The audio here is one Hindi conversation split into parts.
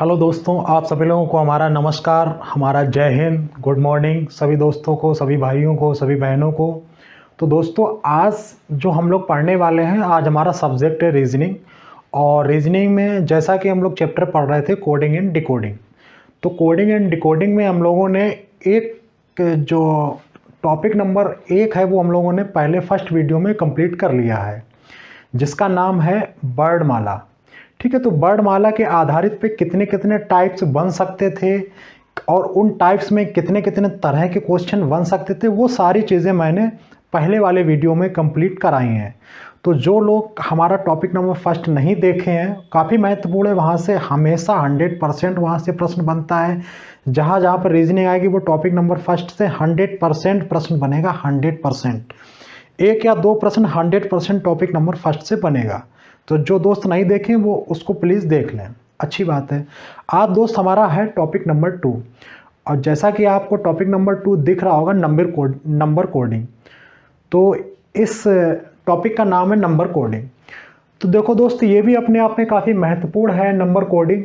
हेलो दोस्तों, आप सभी लोगों को हमारा नमस्कार, हमारा जय हिंद, गुड मॉर्निंग सभी दोस्तों को, सभी भाइयों को, सभी बहनों को। तो दोस्तों, आज जो हम लोग पढ़ने वाले हैं, आज हमारा सब्जेक्ट है रीजनिंग। और रीजनिंग में जैसा कि हम लोग चैप्टर पढ़ रहे थे कोडिंग एंड डिकोडिंग, तो कोडिंग एंड डिकोडिंग में हम लोगों ने एक जो टॉपिक नंबर 1 है वो हम लोगों ने पहले फर्स्ट वीडियो में कंप्लीट कर लिया है, जिसका नाम है वर्णमाला। ठीक है, तो वर्णमाला के आधारित पे कितने कितने टाइप्स बन सकते थे और उन टाइप्स में कितने कितने तरह के क्वेश्चन बन सकते थे, वो सारी चीज़ें मैंने पहले वाले वीडियो में कंप्लीट कराई हैं। तो जो लोग हमारा टॉपिक नंबर फर्स्ट नहीं देखे हैं, काफ़ी महत्वपूर्ण है, वहाँ से हमेशा 100% वहाँ से प्रश्न बनता है। जहाँ जहाँ पर रीजनिंग आएगी वो टॉपिक नंबर फर्स्ट से 100% प्रश्न बनेगा। 100%, एक या दो प्रश्न 100% टॉपिक नंबर फर्स्ट से बनेगा। तो जो दोस्त नहीं देखें वो उसको प्लीज़ देख लें, अच्छी बात है। आज दोस्त हमारा है टॉपिक नंबर 2, और जैसा कि आपको टॉपिक नंबर 2 दिख रहा होगा, नंबर कोडिंग। तो इस टॉपिक का नाम है नंबर कोडिंग। तो देखो दोस्त, ये भी अपने आप में काफ़ी महत्वपूर्ण है नंबर कोडिंग,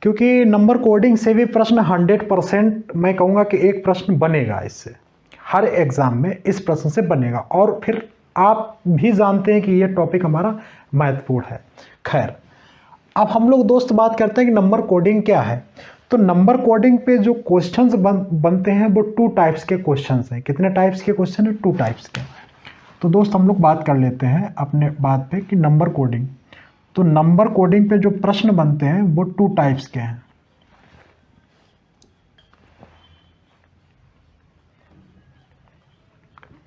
क्योंकि नंबर कोडिंग से भी प्रश्न 100% मैं कहूँगा कि एक प्रश्न बनेगा इससे, हर एग्ज़ाम में इस प्रश्न से बनेगा। और फिर आप भी जानते हैं कि ये टॉपिक हमारा महत्वपूर्ण है। खैर, अब हम लोग दोस्त बात करते हैं कि नंबर कोडिंग क्या है। तो नंबर कोडिंग पे जो क्वेश्चंस बनते हैं वो 2 टाइप्स के क्वेश्चंस हैं। कितने टाइप्स के क्वेश्चन है? 2 टाइप्स के। तो दोस्त हम लोग बात कर लेते हैं अपने बात पे कि नंबर कोडिंग। तो नंबर कोडिंग पे जो प्रश्न बनते हैं वो 2 टाइप्स के हैं।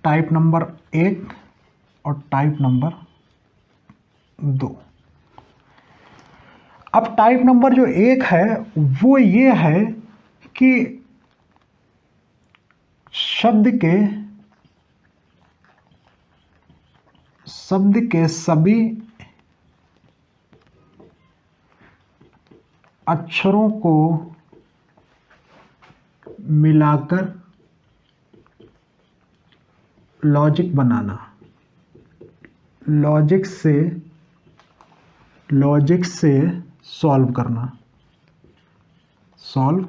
टाइप नंबर 1 और टाइप नंबर 2। अब टाइप नंबर जो 1 है वो ये है कि शब्द के सभी अक्षरों को मिलाकर लॉजिक बनाना, लॉजिक से सॉल्व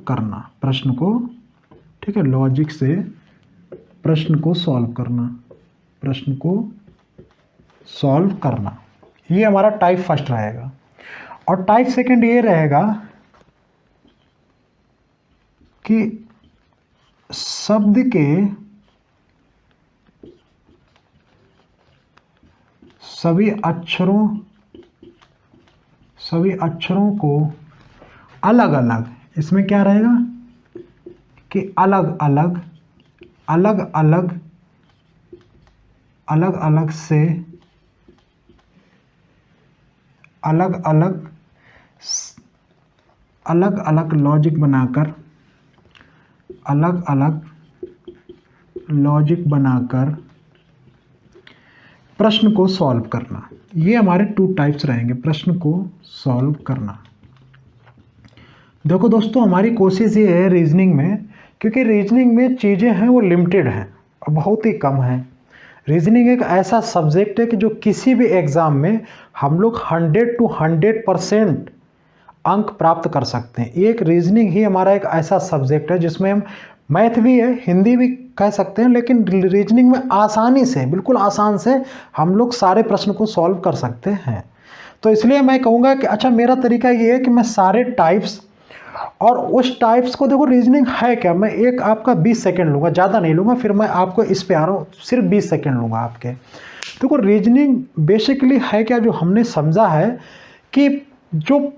करना प्रश्न को। ठीक है, लॉजिक से प्रश्न को सॉल्व करना, ये हमारा टाइप फर्स्ट रहेगा। और टाइप सेकंड ये रहेगा कि शब्द के सभी अक्षरों को अलग अलग, इसमें क्या रहेगा कि अलग अलग लॉजिक बनाकर प्रश्न को सॉल्व करना। ये हमारे 2 टाइप्स रहेंगे, प्रश्न को सॉल्व करना। देखो दोस्तों, हमारी कोशिश ये है रीजनिंग में, क्योंकि रीजनिंग में चीज़ें हैं वो लिमिटेड हैं और बहुत ही कम हैं। रीजनिंग एक ऐसा सब्जेक्ट है कि जो किसी भी एग्ज़ाम में हम लोग 100% अंक प्राप्त कर सकते हैं। एक रीजनिंग ही हमारा एक ऐसा सब्जेक्ट है जिसमें हम मैथ भी है, हिंदी भी कह सकते हैं, लेकिन रीजनिंग में आसानी से, बिल्कुल आसान से हम लोग सारे प्रश्न को सॉल्व कर सकते हैं। तो इसलिए मैं कहूँगा कि अच्छा, मेरा तरीका ये है कि मैं सारे टाइप्स और उस टाइप्स को, देखो रीजनिंग है क्या, मैं एक आपका 20 सेकेंड लूँगा, ज़्यादा नहीं लूँगा, फिर मैं आपको इस पे आ रहा हूँ, सिर्फ 20 सेकेंड लूँगा आपके। देखो रीजनिंग बेसिकली है क्या, जो हमने समझा है कि जो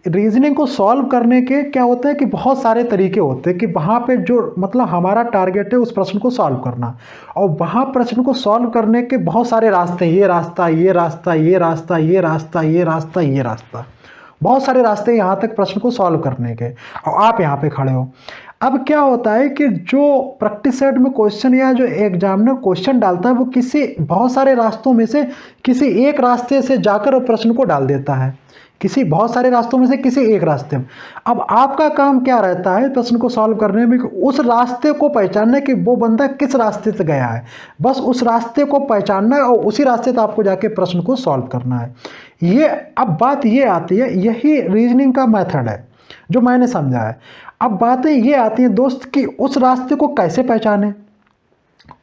रीजनिंग को सॉल्व करने के क्या होता है कि बहुत सारे तरीके होते हैं, कि वहाँ पे जो मतलब हमारा टारगेट है उस प्रश्न को सॉल्व करना, और वहाँ प्रश्न को सॉल्व करने के बहुत सारे रास्ते, ये रास्ता, बहुत सारे रास्ते यहाँ तक प्रश्न को सॉल्व करने के, और आप यहाँ पे खड़े हो। अब क्या होता है कि जो प्रैक्टिस सेट में क्वेश्चन या जो एग्जामिनर क्वेश्चन डालता है वो किसी बहुत सारे रास्तों में से किसी एक रास्ते से जाकर प्रश्न को डाल देता है, किसी बहुत सारे रास्तों में से किसी एक रास्ते में। अब आपका काम क्या रहता है प्रश्न को सॉल्व करने में, उस रास्ते को पहचानना कि वो बंदा किस रास्ते से गया है, बस उस रास्ते को पहचानना है और उसी रास्ते से आपको जाके प्रश्न को सॉल्व करना है। ये अब बात ये आती है, यही रीजनिंग का मेथड है। जो मैंने समझा है। अब बातें ये आती हैं दोस्त कि उस रास्ते को कैसे पहचाने,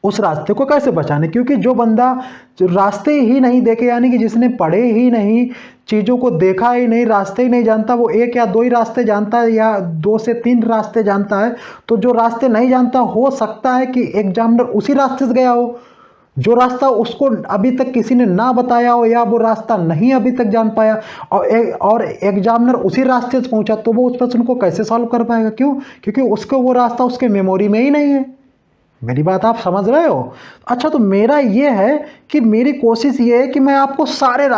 उस रास्ते को कैसे बचाने, क्योंकि जो बंदा जो रास्ते ही नहीं देखे, यानी कि जिसने पढ़े ही नहीं, चीज़ों को देखा ही नहीं, रास्ते ही नहीं जानता, वो एक या दो ही रास्ते जानता है या 2 से 3 रास्ते जानता है। तो जो रास्ते नहीं जानता, हो सकता है कि एग्जामिनर उसी रास्ते से गया हो, जो रास्ता उसको अभी तक किसी ने ना बताया हो, या वो रास्ता नहीं अभी तक जान पाया, और एग्जामिनर उसी रास्ते से पहुंचा, तो वो उस प्रश्न को कैसे सॉल्व कर पाएगा? क्यों? क्योंकि उसको वो रास्ता उसके मेमोरी में ही नहीं है। मेरी बात आप समझ रहे हो? अच्छा, तो मेरा ये है कि मेरी कोशिश ये है कि मैं आपको सारे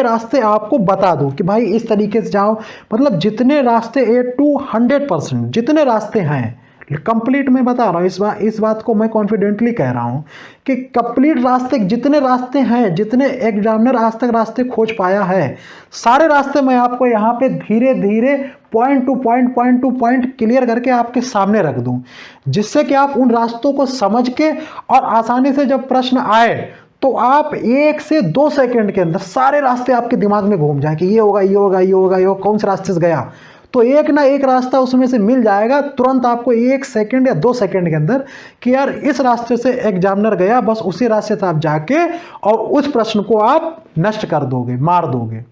रास्ते आपको बता दूं कि भाई इस तरीके से जाओ, मतलब जितने रास्ते A to 100% जितने रास्ते हैं कंप्लीट मैं बता रहा हूँ। इस बात को मैं कॉन्फिडेंटली कह रहा हूँ कि कंप्लीट रास्ते, जितने रास्ते हैं, जितने एग्जामिनर आज तक रास्ते खोज पाया है, सारे रास्ते मैं आपको यहाँ पे धीरे धीरे पॉइंट टू पॉइंट क्लियर करके आपके सामने रख दूं, जिससे कि आप उन रास्तों को समझ के और आसानी से जब प्रश्न आए तो आप 1 से 2 सेकंड के अंदर सारे रास्ते आपके दिमाग में घूम जाए कि ये होगा, ये होगा, ये होगा, ये होगा, कौन से रास्ते से गया, तो एक ना एक रास्ता उसमें से मिल जाएगा तुरंत आपको 1 सेकंड या 2 सेकंड के अंदर कि यार इस रास्ते से एग्जामिनर गया, बस उसी रास्ते से आप जाके और उस प्रश्न को आप नष्ट कर दोगे, मार दोगे।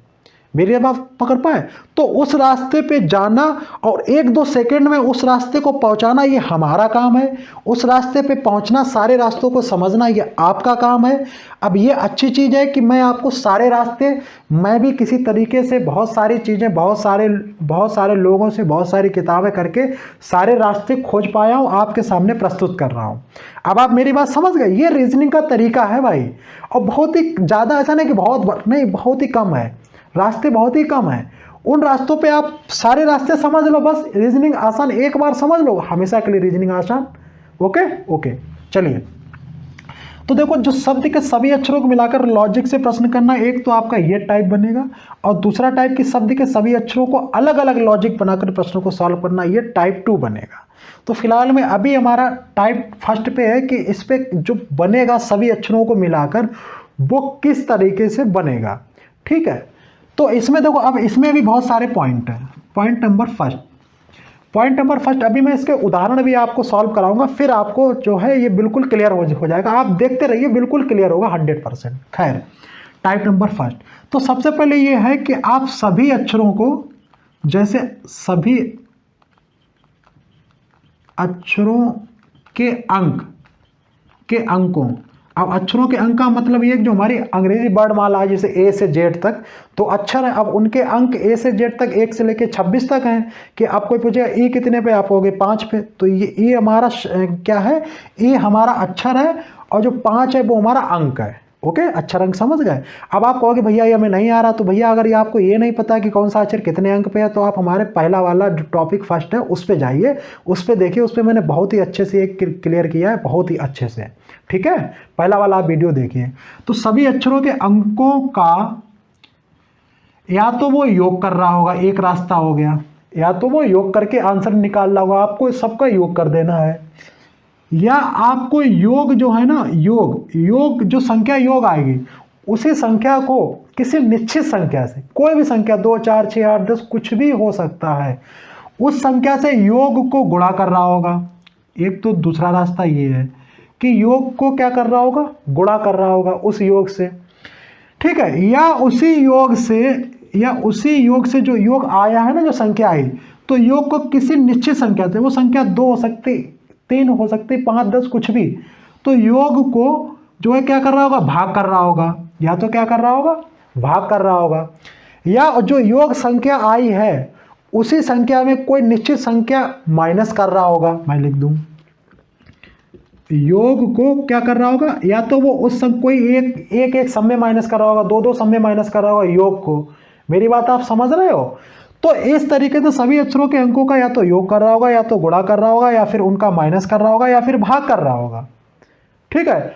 मेरी बात पकड़ पाए? तो उस रास्ते पे जाना और 1-2 सेकंड में उस रास्ते को पहुंचाना, ये हमारा काम है। उस रास्ते पे पहुंचना, सारे रास्तों को समझना, ये आपका काम है। अब ये अच्छी चीज़ है कि मैं आपको सारे रास्ते, मैं भी किसी तरीके से बहुत सारी चीज़ें, बहुत सारे लोगों से बहुत सारी किताबें करके सारे रास्ते खोज पाया हूँ, आपके सामने प्रस्तुत कर रहा हूँ। अब आप मेरी बात समझ गए? ये रीजनिंग का तरीका है भाई, और बहुत ही ज़्यादा ऐसा नहीं कि बहुत ही कम है, रास्ते बहुत ही कम है। उन रास्तों पे आप सारे रास्ते समझ लो, बस रीजनिंग आसान एक बार समझ लो, हमेशा के लिए रीजनिंग आसान। ओके, चलिए। तो देखो, जो शब्द के सभी अक्षरों को मिलाकर लॉजिक से प्रश्न करना, एक तो आपका ये टाइप बनेगा, और दूसरा टाइप कि शब्द के सभी अक्षरों को अलग अलग लॉजिक बनाकर प्रश्नों को सॉल्व करना, ये टाइप 2 बनेगा। तो फिलहाल में अभी हमारा टाइप फर्स्ट पे है कि इस पे जो बनेगा सभी अक्षरों को मिलाकर, वो किस तरीके से बनेगा। ठीक है, तो इसमें देखो, अब इसमें भी बहुत सारे पॉइंट हैं। पॉइंट नंबर फर्स्ट, अभी मैं इसके उदाहरण भी आपको सॉल्व कराऊंगा, फिर आपको जो है ये बिल्कुल क्लियर हो जाएगा। आप देखते रहिए, बिल्कुल क्लियर होगा 100%। खैर, टाइप नंबर फर्स्ट, तो सबसे पहले ये है कि आप सभी अक्षरों को, जैसे सभी अक्षरों के अंकों, अब अक्षरों के अंक का मतलब ये जो हमारी अंग्रेजी वर्णमाला है, जैसे A से Z तक, तो अक्षर है, अब उनके अंक A से Z तक 1 से लेके 26 तक हैं। कि आप कोई पूछेगा E कितने पे, आप होगे 5 पे, तो ये हमारा क्या है, ये हमारा अक्षर है, और जो 5 है वो हमारा अंक है। ओके, अक्षर अंक समझ गए। अब आप कहोगे भैया ये हमें नहीं आ रहा, तो भैया अगर ये आपको ये नहीं पता कि कौन सा अक्षर कितने अंक पे है, तो आप हमारे पहला वाला जो टॉपिक फर्स्ट है उस पर जाइए, उस पर देखिए, उस पर मैंने बहुत ही अच्छे से एक क्लियर किया है, बहुत ही अच्छे से। ठीक है, पहला वाला आप वीडियो देखिए। तो सभी अक्षरों के अंकों का या तो वो योग कर रहा होगा, एक रास्ता हो गया, या तो वो योग करके आंसर निकाल रहा होगा, आपको सबका योग कर देना है, या आपको योग जो है ना, योग जो संख्या योग आएगी, उसी संख्या को किसी निश्चित संख्या से, कोई भी संख्या 2, 4, 6, 8, 10 कुछ भी हो सकता है, उस संख्या से योग को गुणा कर रहा होगा। एक तो दूसरा रास्ता ये है कि योग को क्या कर रहा होगा, गुणा कर रहा होगा उस योग से। ठीक है, या उसी योग से जो योग आया है ना, जो संख्या आई, तो योग को किसी निश्चित संख्या से, वो संख्या 2 हो सकती, 3 हो सकती, 5, 10 कुछ भी, तो योग को जो है क्या कर रहा होगा, भाग कर रहा होगा, या तो क्या कर रहा होगा, भाग कर रहा होगा, या जो योग संख्या आई है उसी संख्या में कोई निश्चित संख्या माइनस कर रहा होगा। मैं लिख दूं, योग को क्या कर रहा होगा, या तो वो उस कोई एक सम में माइनस कर रहा होगा, 2 सम में माइनस कर रहा होगा योग को। मेरी बात आप समझ रहे हो? तो इस तरीके से सभी अक्षरों के अंकों का या तो योग कर रहा होगा, या तो गुणा कर रहा होगा, या फिर उनका माइनस कर रहा होगा, या फिर भाग कर रहा होगा। ठीक है,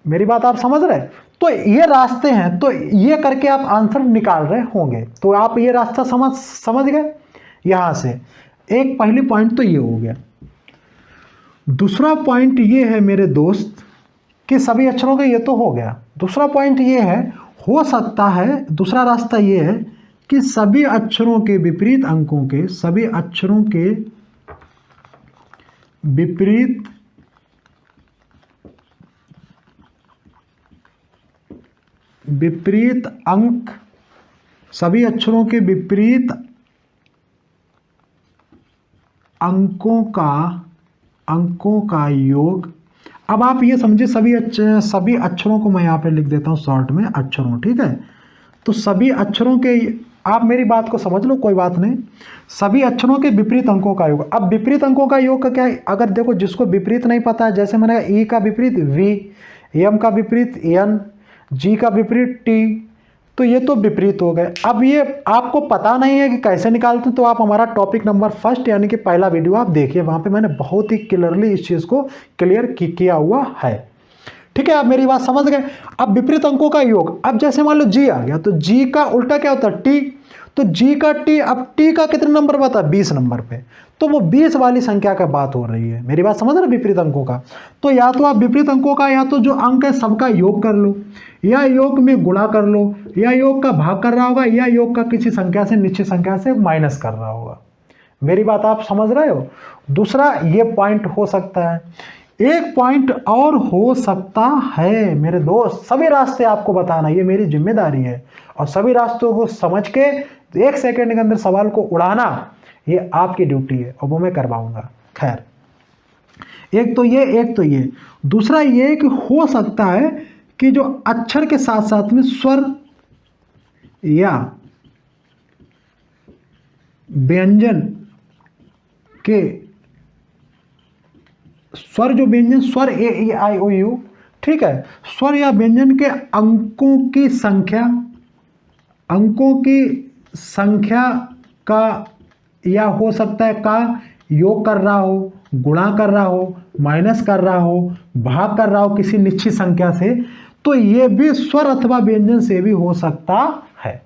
मेरी बात आप समझ रहे? तो ये रास्ते हैं, तो ये करके आप आंसर निकाल रहे होंगे। तो आप ये रास्ता समझ गए। यहां से एक पहली पॉइंट तो ये हो गया। दूसरा पॉइंट ये है मेरे दोस्त कि सभी अक्षरों का ये तो हो गया। दूसरा पॉइंट ये है, हो सकता है, दूसरा रास्ता ये है कि सभी अक्षरों के विपरीत अंकों के, सभी अक्षरों के विपरीत अंक, सभी अक्षरों के विपरीत अंकों का योग। अब आप ये समझिए सभी अक्षरों को मैं यहाँ पे लिख देता हूँ शॉर्ट में अक्षरों, ठीक है। तो सभी अक्षरों के, आप मेरी बात को समझ लो, कोई बात नहीं। सभी अक्षरों के विपरीत अंकों का योग। अब विपरीत अंकों का योग का क्या है? अगर देखो जिसको विपरीत नहीं पता है, जैसे मैंने ई का विपरीत वी, एम का विपरीत एन, जी का विपरीत टी, तो ये तो विपरीत हो गए। अब ये आपको पता नहीं है कि कैसे निकालते हैं, तो आप हमारा टॉपिक नंबर फर्स्ट यानी कि पहला वीडियो आप देखिए, वहाँ पे मैंने बहुत ही क्लियरली इस चीज़ को क्लियर किया हुआ है, ठीक है। आप मेरी बात समझ गए। अब विपरीत अंकों का योग, अब जैसे मान लो जी आ गया, तो जी का उल्टा क्या होता है? टी। तो जी का टी, अब टी का कितने नंबर पर आता है? 20 नंबर पे। तो वो 20 वाली संख्या का बात हो रही है, मेरी बात समझ रहे? विपरीत अंकों का, तो या तो आप विपरीत अंकों का या तो जो अंक है सबका योग कर लो, या योग में गुणा कर लो, या योग का भाग कर रहा होगा, या योग का किसी संख्या से निश्चित संख्या से माइनस कर रहा होगा। मेरी बात आप समझ रहे हो? दूसरा ये पॉइंट हो सकता है, एक पॉइंट और हो सकता है मेरे दोस्त। सभी रास्ते आपको बताना, ये मेरी जिम्मेदारी है, और सभी रास्तों को समझ के 1 सेकंड के अंदर सवाल को उड़ाना ये आपकी ड्यूटी है, और वो मैं करवाऊंगा। खैर, एक तो ये दूसरा ये कि हो सकता है कि जो अक्षर के साथ साथ में स्वर या व्यंजन के स्वर, जो व्यंजन स्वर ए ई आई ओ यू, ठीक है, स्वर या व्यंजन के अंकों की संख्या का, या हो सकता है का योग कर रहा हो, गुणा कर रहा हो, माइनस कर रहा हो, भाग कर रहा हो किसी निश्चित संख्या से, तो ये भी स्वर अथवा व्यंजन से भी हो सकता है।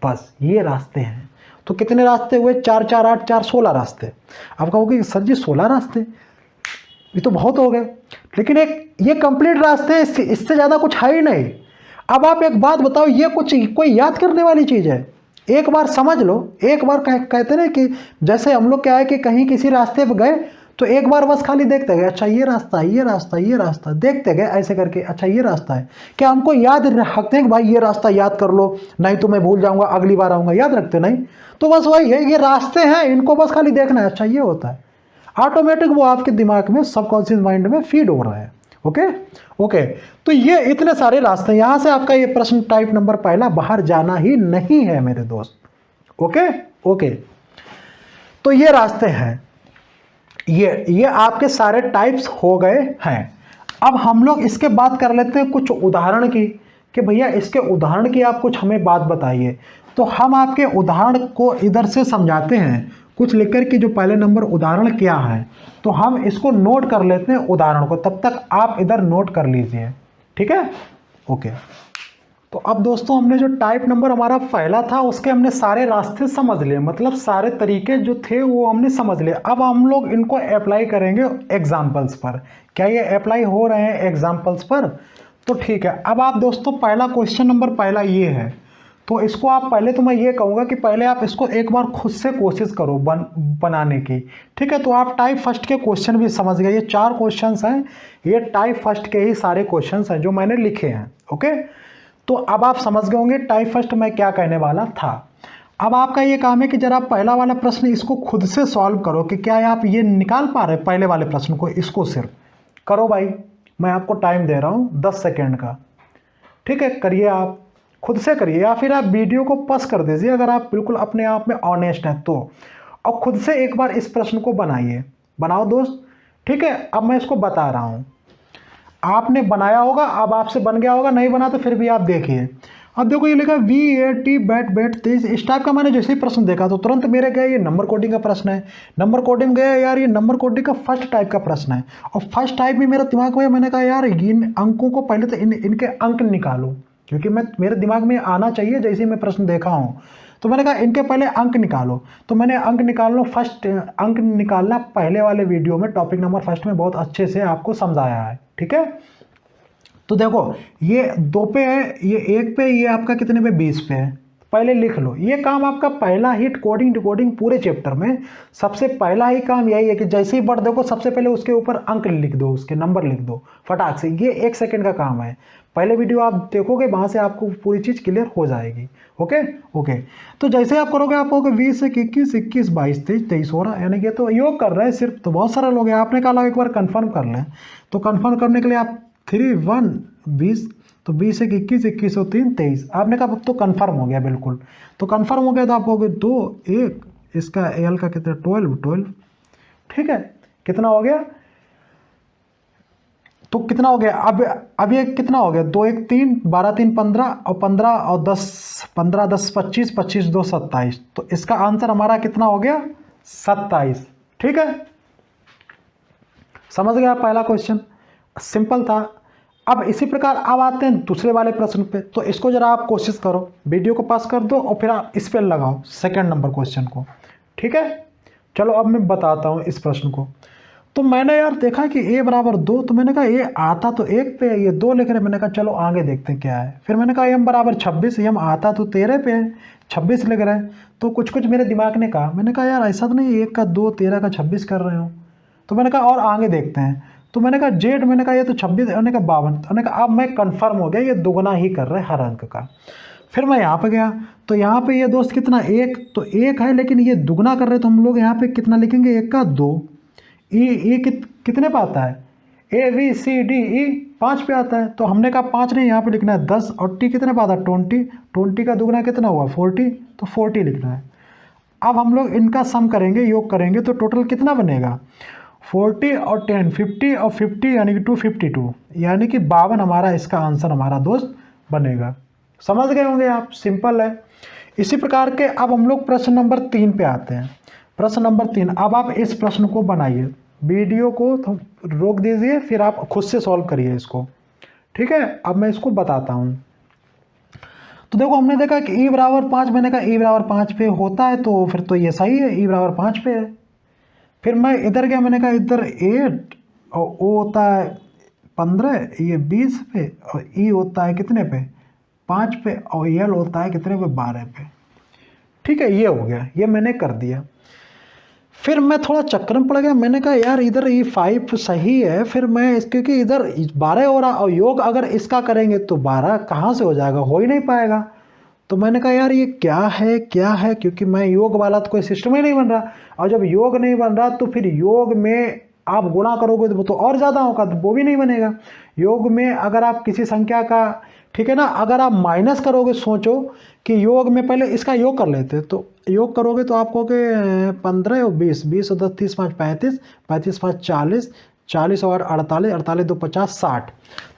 बस ये रास्ते हैं। तो कितने रास्ते हुए? 4 4 8 4 16 रास्ते। आप कहोगे सर जी 16 रास्ते, ये तो बहुत हो गए, लेकिन एक ये कंप्लीट रास्ते हैं, इससे ज़्यादा कुछ है ही नहीं। अब आप एक बात बताओ, ये कुछ कोई याद करने वाली चीज़ है? एक बार समझ लो, एक बार कहते ना कि जैसे हम लोग क्या है कि कहीं किसी रास्ते पर गए तो एक बार बस खाली देखते गए, अच्छा ये रास्ता, ये रास्ता, ये रास्ता, देखते गए ऐसे करके, अच्छा ये रास्ता है। क्या हमको याद रखते हैं कि भाई ये रास्ता याद कर लो, नहीं तो मैं भूल जाऊंगा, अगली बार आऊँगा? याद रखते नहीं। तो बस वही है, ये रास्ते हैं, इनको बस खाली देखना है, अच्छा ये होता है, ऑटोमेटिक वो आपके दिमाग में, सबकॉन्शियस माइंड में फीड हो रहा है। ओके, तो ये इतने सारे रास्ते, यहाँ से आपका ये प्रश्न टाइप नंबर पहला बाहर जाना ही नहीं है मेरे दोस्त। ओके, तो ये रास्ते हैं, ये आपके सारे टाइप्स हो गए हैं। अब हम लोग इसके बात कर लेते हैं कुछ उदाहरण की, कि भैया इसके उदाहरण की आप कुछ हमें बात बताइए। तो हम आपके उदाहरण को इधर से समझाते हैं, कुछ लेकर के जो पहले नंबर उदाहरण क्या है, तो हम इसको नोट कर लेते हैं उदाहरण को, तब तक आप इधर नोट कर लीजिए, ठीक है। ओके, तो अब दोस्तों हमने जो टाइप नंबर हमारा पहला था उसके हमने सारे रास्ते समझ लिए, मतलब सारे तरीके जो थे वो हमने समझ लिए। अब हम लोग इनको अप्लाई करेंगे एग्जाम्पल्स पर। क्या ये अप्लाई हो रहे हैं एग्जाम्पल्स पर? तो ठीक है। अब आप दोस्तों पहला क्वेश्चन नंबर पहला ये है, तो इसको आप पहले, तो मैं ये कहूँगा कि पहले आप इसको एक बार खुद से कोशिश करो बनाने की, ठीक है। तो आप टाइप फर्स्ट के क्वेश्चन भी समझ गए, ये 4 क्वेश्चंस हैं, ये टाइप फर्स्ट के ही सारे क्वेश्चंस हैं जो मैंने लिखे हैं। ओके, तो अब आप समझ गए होंगे टाइप फर्स्ट मैं क्या कहने वाला था। अब आपका ये काम है कि जरा पहला वाला प्रश्न इसको खुद से सॉल्व करो, कि क्या आप ये निकाल पा रहे पहले वाले प्रश्न को, इसको सिर्फ करो भाई। मैं आपको टाइम दे रहा हूँ 10 सेकेंड का, ठीक है। करिए, आप खुद से करिए, या फिर आप वीडियो को पॉज कर दीजिए अगर आप बिल्कुल अपने आप में ऑनेस्ट हैं तो, और खुद से एक बार इस प्रश्न को बनाओ दोस्त, ठीक है। अब मैं इसको बता रहा हूँ, आपने बनाया होगा, अब आपसे बन गया होगा, नहीं बना तो फिर भी आप देखिए। अब देखो ये लिखा VAT बैट 23, इस टाइप का मैंने जैसे ही प्रश्न देखा तो तुरंत मेरे गया ये नंबर कोडिंग का प्रश्न है, नंबर कोडिंग गया यार, ये नंबर कोडिंग का फर्स्ट टाइप का प्रश्न है, और फर्स्ट टाइप भी मेरा दिमाग में, मैंने कहा यार इन अंकों को पहले तो इनके अंक निकालो, क्योंकि मेरे दिमाग में आना चाहिए जैसे मैं प्रश्न देखा हूँ। तो मैंने कहा इनके पहले अंक निकालो, तो मैंने अंक निकालना, फर्स्ट अंक निकालना पहले वाले वीडियो में टॉपिक नंबर फर्स्ट में बहुत अच्छे से आपको समझाया है, ठीक है। तो देखो ये 2 पे है, ये 1 पे, ये आपका कितने पे 20 पे है, पहले लिख लो। ये काम आपका पहला ही कोडिंग डिकोडिंग पूरे चैप्टर में सबसे पहला ही काम यही है कि जैसे ही वर्ड देखो सबसे पहले उसके ऊपर अंक लिख दो, उसके नंबर लिख दो फटाक से। ये 1 सेकंड का काम है। पहले वीडियो आप देखोगे, वहाँ से आपको पूरी चीज़ क्लियर हो जाएगी। Okay okay. तो जैसे आप करोगे, आप कहोगे 20 से 21, 21, 22, 23, 23 हो रहा है, यानी कि तो योग कर रहे हैं सिर्फ। तो बहुत सारा लोग हैं, आपने कहा एक बार कन्फर्म कर लें। तो कन्फर्म करने के लिए आप 3, 1, 20, तो 20 से 21, 21 और 3, 23। आपने कहा अब तो कन्फर्म हो गया बिल्कुल। तो कन्फर्म हो गया तो आप कहोगे 2, 1, इसका एल का कितना 12, 12। ठीक है, कितना हो गया? तो कितना हो गया? अब ये कितना हो गया? 2, 1, 3, 12, 3, 15 और 15 और 10, 15, 10, 25, 25, 2, 27। तो इसका आंसर हमारा कितना हो गया? 27। ठीक है, समझ गया पहला क्वेश्चन, सिंपल था। अब इसी प्रकार अब आते हैं दूसरे वाले प्रश्न पे। तो इसको जरा आप कोशिश करो, वीडियो को पास कर दो और फिर आप इस पे लगाओ सेकंड नंबर क्वेश्चन को। ठीक है, चलो अब मैं बताता हूँ इस प्रश्न को। तो मैंने यार देखा कि a बराबर 2, तो मैंने कहा ये आता तो 1 पे है, ये 2 लिख रहे। मैंने कहा चलो आगे देखते हैं क्या है। फिर मैंने कहा m बराबर 26, m आता तो 13 पे है, 26 लिख रहे हैं। तो कुछ कुछ मेरे दिमाग ने कहा, मैंने कहा यार ऐसा तो नहीं 1 का 2, 13 का 26 कर रहे हो। तो मैंने कहा और आगे देखते हैं। तो मैंने कहा जेड, मैंने कहा ये तो 26, मैंने कहा 52। मैंने कहा अब मैं कन्फर्म हो गया ये दुगना ही कर रहे हैं हर अंक का। फिर मैं यहाँ पे गया, तो यहाँ पे ये दोस्त कितना 1, तो 1 है, लेकिन ये दुगना कर रहे हैं तो हम लोग यहाँ पे कितना लिखेंगे? 1 का 2। ई कितने पे आता है? A B C D E 5 पे आता है। तो हमने कहा 5 नहीं, यहाँ पे लिखना है 10। और टी कितने पे आता है? 20। 20 का दुगना कितना हुआ? 40। तो 40 लिखना है। अब हम लोग इनका सम करेंगे, योग करेंगे, तो टोटल कितना बनेगा? 40 और 10, 50 और 50 यानी कि 252, यानी कि 52 हमारा इसका आंसर हमारा दोस्त बनेगा। समझ गए होंगे आप, सिंपल है। इसी प्रकार के अब हम लोग प्रश्न नंबर 3 पे आते हैं। प्रश्न नंबर 3, अब आप इस प्रश्न को बनाइए, वीडियो को तो रोक दीजिए, फिर आप खुद से सॉल्व करिए इसको। ठीक है, अब मैं इसको बताता हूँ। तो देखो हमने देखा कि e बराबर 5, मैंने कहा e बराबर 5 पे होता है, तो फिर तो ये सही है, e बराबर 5 पे है। फिर मैं इधर गया, मैंने कहा इधर 8 और o होता है 15, ये 20 पे, और e होता है कितने पे? 5 पे, और l होता है कितने पे? 12 पे। ठीक है, ये हो गया, ये मैंने कर दिया। फिर मैं थोड़ा चक्कर में पड़ गया, मैंने कहा यार इधर ये 5 सही है, फिर मैं इस क्योंकि इधर 12 हो रहा, और योग अगर इसका करेंगे तो 12 कहाँ से हो जाएगा? हो ही नहीं पाएगा। तो मैंने कहा यार ये क्या है, क्योंकि मैं योग वाला तो कोई सिस्टम ही नहीं बन रहा, और जब योग नहीं बन रहा तो फिर योग में आप गुणा करोगे तो वो तो और ज़्यादा होगा, तो वो भी नहीं बनेगा। योग में अगर आप किसी संख्या का, ठीक है ना, अगर आप माइनस करोगे, सोचो कि योग में पहले इसका योग कर लेते, तो योग करोगे तो आप कहोगे 15 और 20, 20 और 10, 30, 5, 35, 35, 5, 40, 40 और 48, 48, 2, 50, 60।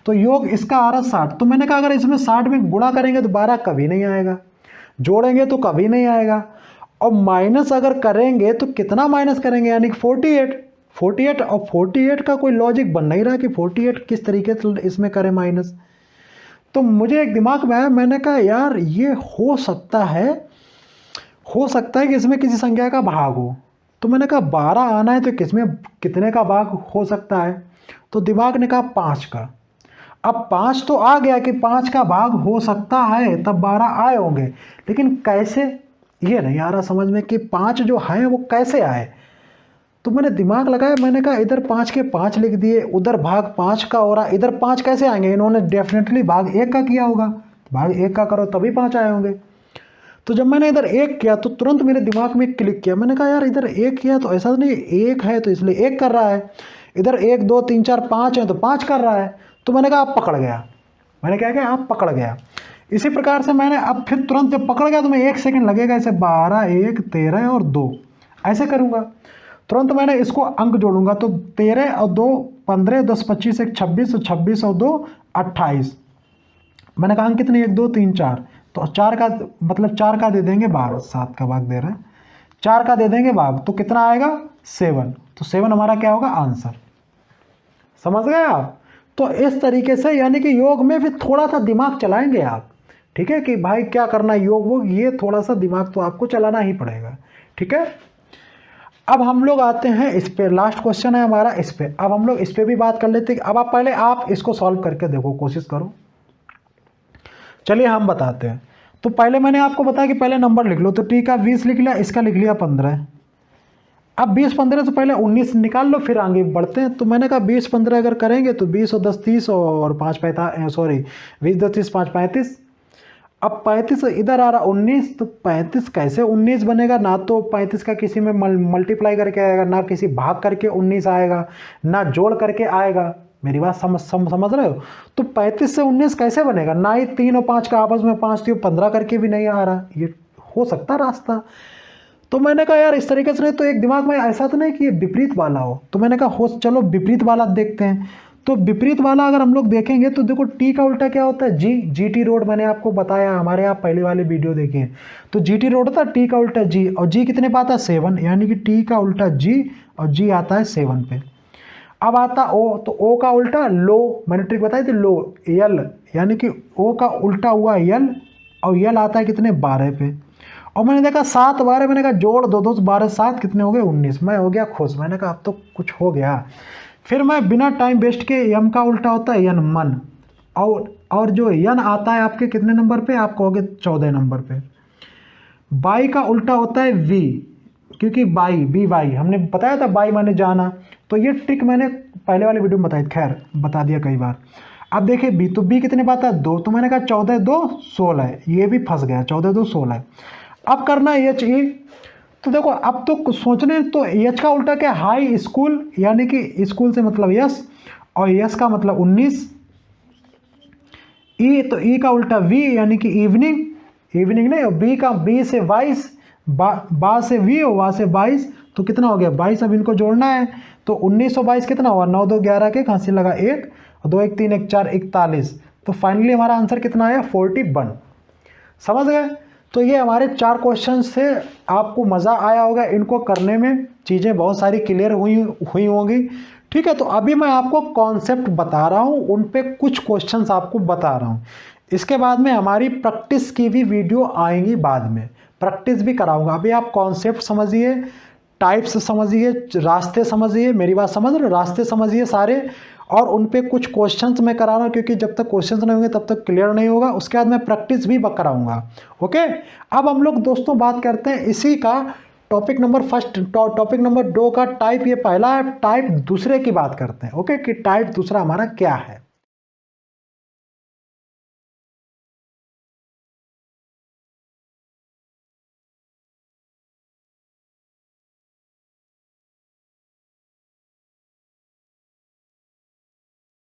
तो योग इसका आ रहा 60। तो मैंने कहा अगर इसमें 60 में गुणा करेंगे तो 12 कभी नहीं आएगा, जोड़ेंगे तो कभी नहीं आएगा, और माइनस अगर करेंगे तो कितना माइनस करेंगे? यानी कि 48। 48 और 48 का कोई लॉजिक बन नहीं रहा कि 48 किस तरीके से इसमें करें माइनस। तो मुझे एक दिमाग में आया, मैंने कहा यार ये हो सकता है कि इसमें किसी संख्या का भाग हो। तो मैंने कहा 12 आना है तो किसमें कितने का भाग हो सकता है? तो दिमाग ने कहा 5 का। अब 5 तो आ गया कि 5 का भाग हो सकता है, तब 12 आए होंगे, लेकिन कैसे ये नहीं आ रहा समझ में कि 5 जो है वो कैसे आए। तो मैंने दिमाग लगाया, मैंने कहा इधर 5 के 5 लिख दिए, उधर भाग 5 का हो रहा, इधर 5 कैसे आएंगे? इन्होंने डेफिनेटली भाग 1 का किया होगा, भाग 1 का करो तभी 5 आए होंगे। तो जब मैंने इधर 1 किया तो तुरंत मेरे दिमाग में क्लिक किया, मैंने कहा यार इधर 1 किया तो ऐसा नहीं 1 है तो इसलिए 1 कर रहा है, इधर 1, 2, 3, 4, 5 है तो 5 कर रहा है। तो मैंने कहा आप पकड़ गया, मैंने क्या किया? आप पकड़ गया। इसी प्रकार से मैंने अब फिर तुरंत जब पकड़ गया तो मैं 1 सेकंड लगेगा, ऐसे 12, 1, 13 और 2 ऐसे करूँगा। तुरंत मैंने इसको अंक जोड़ूंगा, तो 13 और 2 15, 10, 25, 1, 26, 26 और 2 28। मैंने कहा अंक कितने? 1, 2, 3, 4। तो 4 का मतलब 4 का दे देंगे भाग, 7 का भाग दे रहे हैं, 4 का दे देंगे भाग, तो कितना आएगा? 7। तो 7 हमारा क्या होगा? आंसर। समझ गए आप? तो इस तरीके से यानी कि योग में फिर थोड़ा सा दिमाग चलाएंगे आप, ठीक है, कि भाई क्या करना है योग वो, ये थोड़ा सा दिमाग तो आपको चलाना ही पड़ेगा। ठीक है, अब हम लोग आते हैं इस पे, लास्ट क्वेश्चन है हमारा इस पे। अब हम लोग इस पे भी बात कर लेते हैं। अब आप पहले आप इसको सॉल्व करके देखो, कोशिश करो। चलिए हम बताते हैं। तो पहले मैंने आपको बताया कि पहले नंबर लिख लो, तो टी का 20 लिख लिया, इसका लिख लिया 15। अब 20-15 से पहले 19 निकाल लो, फिर आगे बढ़ते हैं। तो मैंने कहा 20-15 अगर करेंगे तो 20 और 10 30 और 5 45, सॉरी 20 10 30 5 35। अब 35 इधर आ रहा 19, तो 35 कैसे 19 बनेगा? ना तो 35 का किसी में मल्टीप्लाई करके आएगा, ना किसी भाग करके 19 आएगा, ना जोड़ करके आएगा। मेरी बात समझ रहे हो? तो 35 से 19 कैसे बनेगा? ना ही 3 और 5 का आपस में 5 3 15 करके भी नहीं आ रहा, ये हो सकता रास्ता। तो मैंने कहा यार इस तरीके से नहीं, तो एक दिमाग में ऐसा तो नहीं कि ये विपरीत वाला हो, तो मैंने कहा हो चलो विपरीत वाला देखते हैं। तो विपरीत वाला अगर हम लोग देखेंगे तो देखो टी का उल्टा क्या होता है? जी। जीटी रोड मैंने आपको बताया, हमारे आप पहले वाले वीडियो देखें तो जीटी रोड होता है, टी का उल्टा जी, और जी कितने पे आता है? 7, यानी कि टी का उल्टा जी और जी आता है 7 पे। अब आता ओ, तो ओ का उल्टा लो, मैंने ट्रिक बताई थी लो, यल, यानी कि ओ का उल्टा हुआ यल, और यल आता है कितने? 12 पे। और मैंने देखा 7 12, मैंने कहा जोड़ दो 2 12 7 कितने हो गए? 19। मैं हो गया खुश, मैंने कहा अब तो कुछ हो गया। फिर मैं बिना टाइम वेस्ट के, यम का उल्टा होता है यन, मन, और जो यन आता है आपके कितने नंबर पे? आप कहोगे 14 नंबर पे। बाई का उल्टा होता है वी, क्योंकि बाई बी वाई हमने बताया था, बाई माने जाना। तो ये ट्रिक मैंने पहले वाले वीडियो में बताई, खैर बता दिया कई बार। अब देखिए बी, तो बी कितने पाता है? 2, तो मैंने कहा 14 2 16 है, ये भी फंस गया, 14 2 16 है। अब करना है एच ई, तो देखो अब तो सोचने, तो एच का उल्टा क्या? हाई स्कूल, यानी कि स्कूल से मतलब यस, और यस का मतलब 19। ई, तो ई का उल्टा वी, यानी कि इवनिंग, इवनिंग नहीं, और बी का बी से 22, बा से वी और वहाँ से 22, तो कितना हो गया? 22। अब इनको जोड़ना है, तो 19 और 22 कितना हुआ? 9 2 11 के, कहाँ से लगा 1, 2 1 3 1 4 41। तो फाइनली हमारा आंसर कितना आया? 41। समझ गए? तो ये हमारे 4 क्वेश्चन से, आपको मज़ा आया होगा इनको करने में, चीज़ें बहुत सारी क्लियर हुई होंगी। ठीक है, तो अभी मैं आपको कॉन्सेप्ट बता रहा हूँ, उन पे कुछ क्वेश्चंस आपको बता रहा हूँ। इसके बाद में हमारी प्रैक्टिस की भी वीडियो आएंगी, बाद में प्रैक्टिस भी कराऊंगा। अभी आप कॉन्सेप्ट समझिए, टाइप्स समझिए, रास्ते समझिए, मेरी बात समझ रहे हो? रास्ते समझिए सारे, और उन पे कुछ क्वेश्चंस मैं करा रहा हूँ, क्योंकि जब तक क्वेश्चंस नहीं होंगे तब तक क्लियर नहीं होगा। उसके बाद मैं प्रैक्टिस भी कराऊंगा। ओके, अब हम लोग दोस्तों बात करते हैं इसी का topic number first, topic number 2 का टाइप, ये पहला है, टाइप दूसरे की बात करते हैं। ओके, कि टाइप दूसरा हमारा क्या है।